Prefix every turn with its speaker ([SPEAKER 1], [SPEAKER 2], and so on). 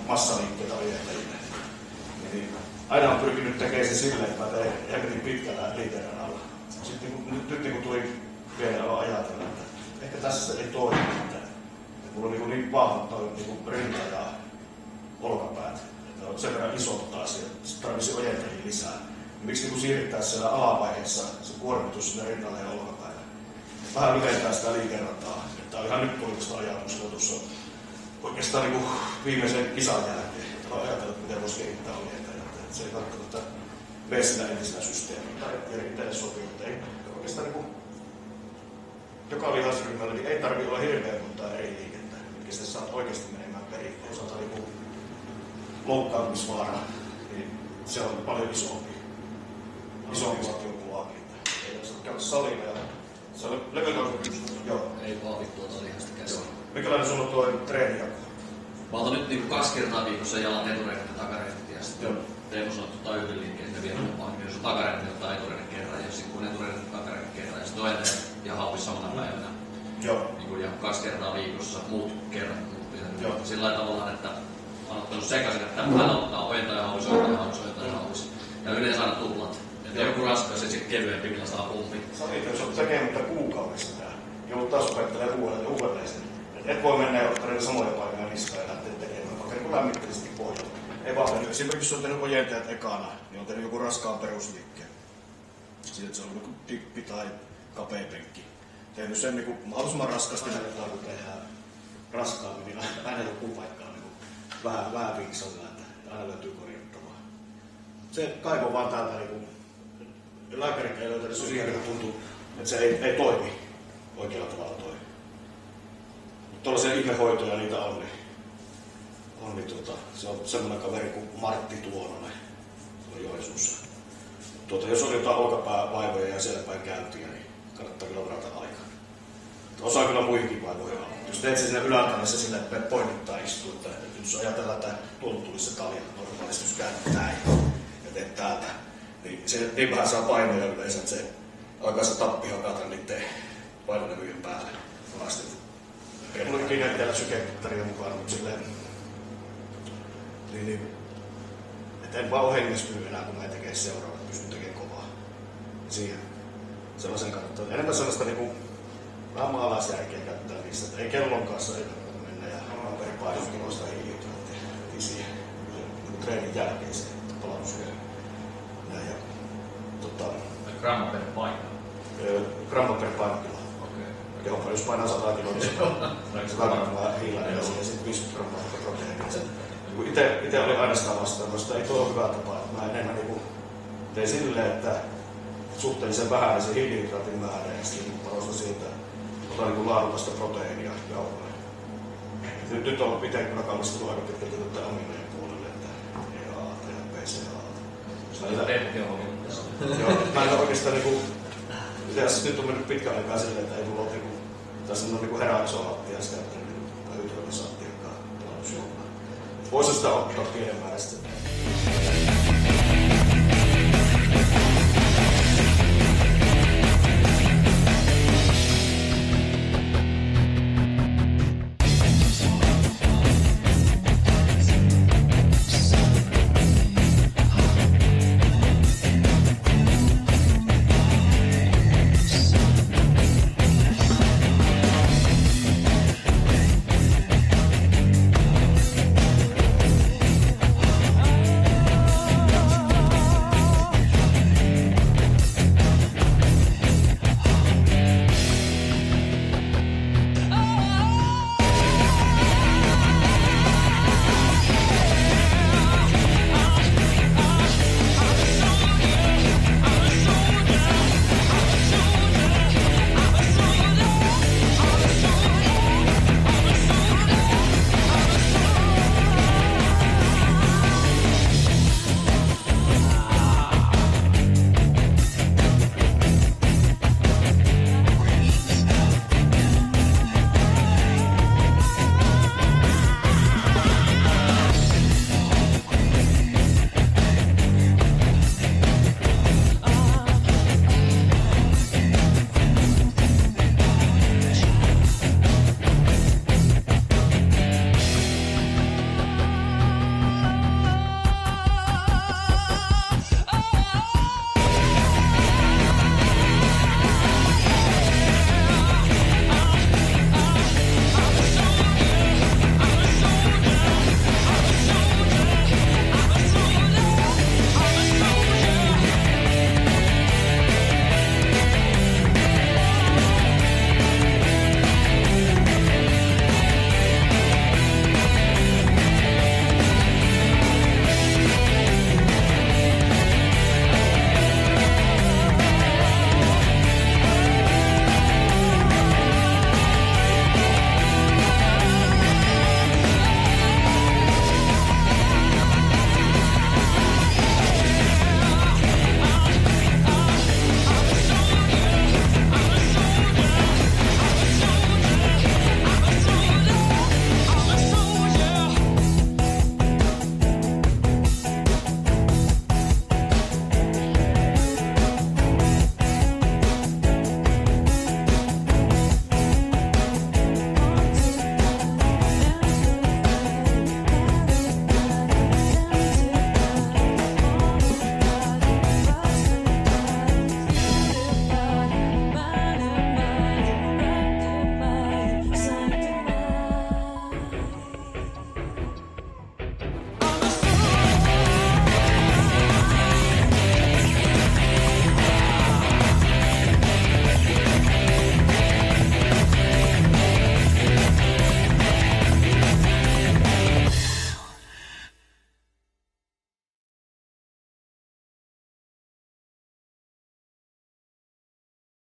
[SPEAKER 1] Massaliikkeitä ojentajille. Niin aina on pyrkinyt tekemään se silleen, että mä teen helvetin pitkällä liiterin alla. Sitten nyt kun tuli vielä ajatella, että ehkä tässä ei toimi mitään. Mulla on niin vahvat toi rinta ja olkapäät. Että on sen verran isot taas ja sitten tarvitsisi ojentajia lisää. Miksi siirryttäisiin siellä alavaiheessa se kuormitus sinne rinnalle ja olkapäälle. Vähän lyhentää sitä liikerataa. Tämä on ihan nyt tuli tästä ajatuksesta tuossa oikeastaan niin viimeisen kisan jälkeen. Olen ajatellut, miten voisi kehittää ojentajia. Se ei välttämättä mene sillä entisellä systeemillä tai erittäin sopii, mutta ei oikeastaan niin joka lihasryhmällä niin ei tarvitse olla hirveän montaa eri liikettä, mitkä sitten saat oikeasti menemään perin. Osalta niin loukkaantumisvaara, niin se on paljon isompi. Isompi vaatii joku laakliita. Ei saa käydä salilla ja se on levytausta. Joo.
[SPEAKER 2] Ei vaavi tuota lihasta käsiä.
[SPEAKER 1] Mikälainen sulla on tuo treenijako?
[SPEAKER 2] Mä otan nyt niinku 2 kertaa viikossa jalan etureidet ja takareidet ja sitten Teemu sanottu tai yhden liikkeen, että vielä pahemmin, jos on takareidet, niin ottaa etureiden kerran ja sitten kun etureidet ja takareidet kerran ja sitten ojentajat ja hauvis samana päivänä. Niin ja 2 kertaa viikossa, muut kerrat. Sillä lailla tavallaan, että on ottanut sekaisin, että hän ottaa ojentaja hauvis, ojentaja hauvis, ojentaja hauvis. Ja yleensä aina tuplat. Että joku raskas ja sitten kevyempi, millä saa pumpi.
[SPEAKER 1] Sä olit, jos olet tekemättä kuukaudessa tää, joudut taas opettelemaan uudelleen sen. Et voi mennä ja ottaa niitä samoja painoja niskaan ja lähteä tekemään, vaikka niin lämmittelisesti pohjalla. Ei vaan mennyt. Esimerkiksi jos on tehnyt ojentajat ekana, niin on tehnyt joku raskaan perusliikkeen. Sitten että se on joku dippi tai kapea penkki. Tehnyt sen niin mahdollisimman raskasti, kun tehdään raskaammin, niin aina joku paikka on niin vähän viksalla, että aina löytyy korjattavaa. Se kaivo vaan täältä, niin lääkärit ei löytänyt sosiaalinen tuntuu, että se ei toimi oikealla tavalla toimi. Tuollaisia ihmehoitoja niitä on, se on semmoinen kaveri kuin Martti Tuononen, se on Joensuussa. Jos on jotain olkapäävaivoja ja selpäin käyntiä, niin kannattaa kyllä varata aikaa. Osaa kyllä muihinkin vaivoja. Jos teet sen sinne ylätanessa sille, että poimittaa istuu, että jos ajatellaan, että tuolta tulisi se kalja normaalisti, jos käännät näin ja teet täältä, niin se niin vähän saa painoja yleensä, että se alkaa se tappi hakata niiden painolevyjen päälle asti. Ei mulla ikinä itsellä sykemittaria mukana, mutta silleen, että en vaan ole hengistynyt enää, kun mä en tekee seuraavaa, että pystyn tekemään kovaa. Siihen sellaisen kannattaa. Enemmän sellaista niinku vähän maalaisjärkeä käyttää niissä, että ei kellon kanssa ei mennä ja peripainokiloista ei hiilihydraattia heti siihen treenin jälkeen se palautusvielä. Näin ja
[SPEAKER 2] Gramma per paino?
[SPEAKER 1] Gramma per painokilo. Joo, jos painaa 100 kiloa, niin se kannattaa hiilainen ja sitten 50 grammaa proteiinia. Itse olin aina sitä vastaan, koska ei tuo ole hyvä tapa. Mä enemmän tein silleen, että suhteellisen vähän se hiilihydraatin määrä ja sitten panostan siitä, että otan laadukasta proteiinia jauhoja. Nyt on itse kyllä kallistunut aika pitkälti aminojen puolelle, että EAA ja PCA. Joo, mä en oikeastaan nyt on mennyt pitkän aikaa silleen, että ei mulla ole tässä on herää iso hattia sitä, että nyt hydrolysaattiakaan pelatusjuomaa. Voisi sitä ottaa pienen määrä sitten.